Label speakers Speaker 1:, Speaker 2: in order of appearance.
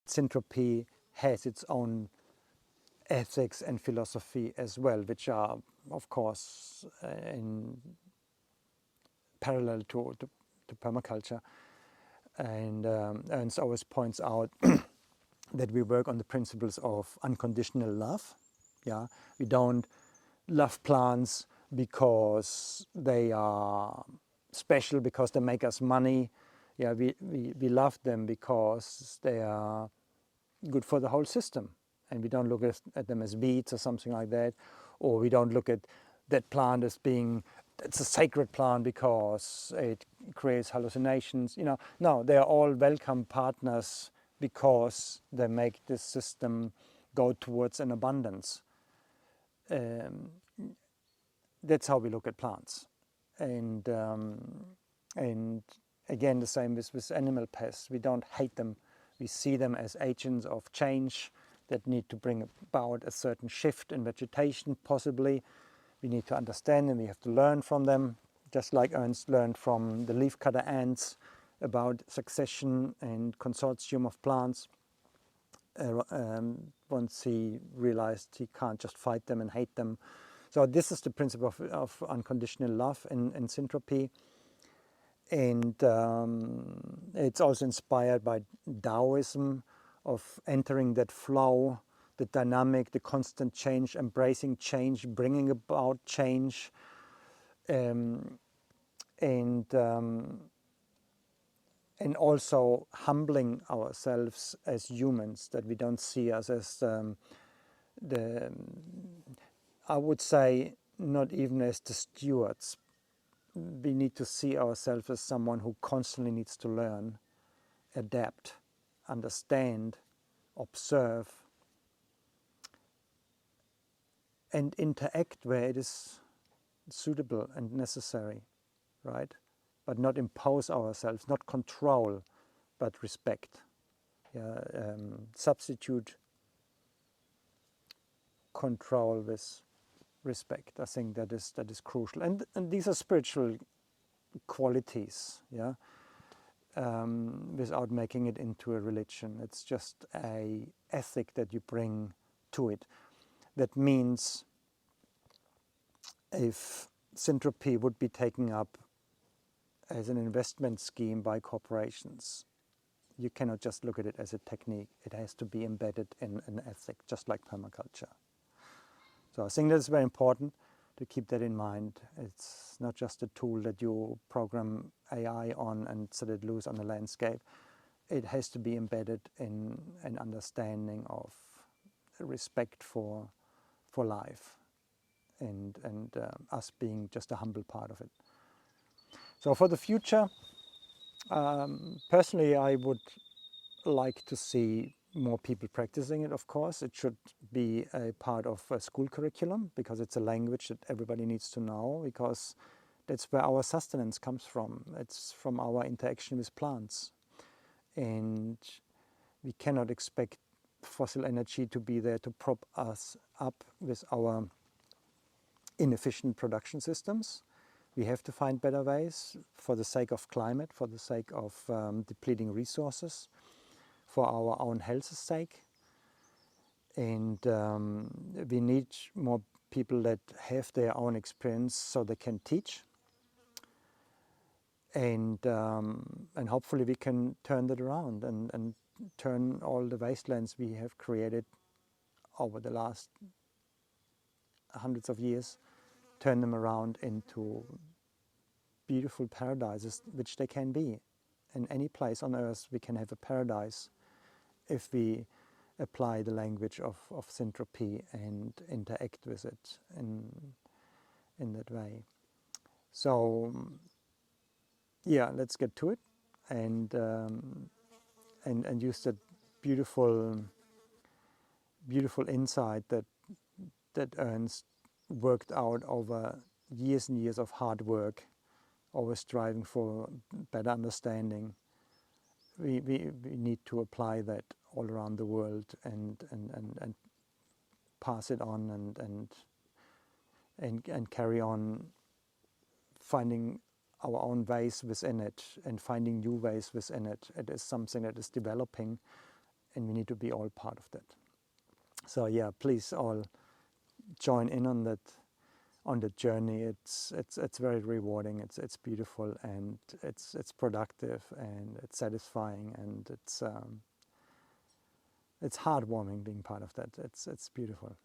Speaker 1: Centropy has its own ethics and philosophy as well, which are, of course, in parallel to permaculture. And Ernst always points out that we work on the principles of unconditional love. Yeah, we don't love plants because they are special, because they make us money. Yeah, we love them because they are good for the whole system. And we don't look at them as weeds or something like that, or we don't look at that plant as being, it's a sacred plant because it creates hallucinations. You know, no, they are all welcome partners because they make this system go towards an abundance. That's how we look at plants. And again, the same with animal pests. We don't hate them. We see them as agents of change that need to bring about a certain shift in vegetation, possibly. We need to understand them, we have to learn from them, just like Ernst learned from the leafcutter ants about succession and consortium of plants. Once he realized he can't just fight them and hate them. So this is the principle of unconditional love in Centropy. And it's also inspired by Taoism, of entering that flow, the dynamic, the constant change, embracing change, bringing about change, and also humbling ourselves as humans, that we don't see us as I would say, not even as the stewards. We need to see ourselves as someone who constantly needs to learn, adapt, understand, observe, and interact where it is suitable and necessary, right? But not impose ourselves, not control, but respect. Yeah, substitute control with respect. I think that is crucial. And these are spiritual qualities, yeah, without making it into a religion. It's just a ethic that you bring to it. That means if Centropy would be taken up as an investment scheme by corporations, you cannot just look at it as a technique. It has to be embedded in an ethic, just like permaculture. So I think that's very important to keep that in mind. It's not just a tool that you program AI on and set it loose on the landscape. It has to be embedded in an understanding of respect for life, and us being just a humble part of it. So for the future, personally, I would like to see more people practicing it, of course. It should be a part of a school curriculum, because it's a language that everybody needs to know, because that's where our sustenance comes from. It's from our interaction with plants. And we cannot expect fossil energy to be there to prop us up with our inefficient production systems. We have to find better ways for the sake of climate, for the sake of depleting resources, for our own health's sake. And we need more people that have their own experience so they can teach. And hopefully we can turn that around and turn all the wastelands we have created over the last hundreds of years, turn them around into beautiful paradises, which they can be. In any place on earth we can have a paradise if we apply the language of Centropy and interact with it in that way. So yeah, let's get to it and use that beautiful insight that Ernst worked out over years and years of hard work, always striving for better understanding. We need to apply that all around the world and pass it on and carry on finding our own ways within it and finding new ways within it. It is something that is developing, we need to be all part of that. So yeah, please all join in on that journey. It's very rewarding. It's beautiful, and it's productive, and it's satisfying, and it's heartwarming being part of that. It's beautiful.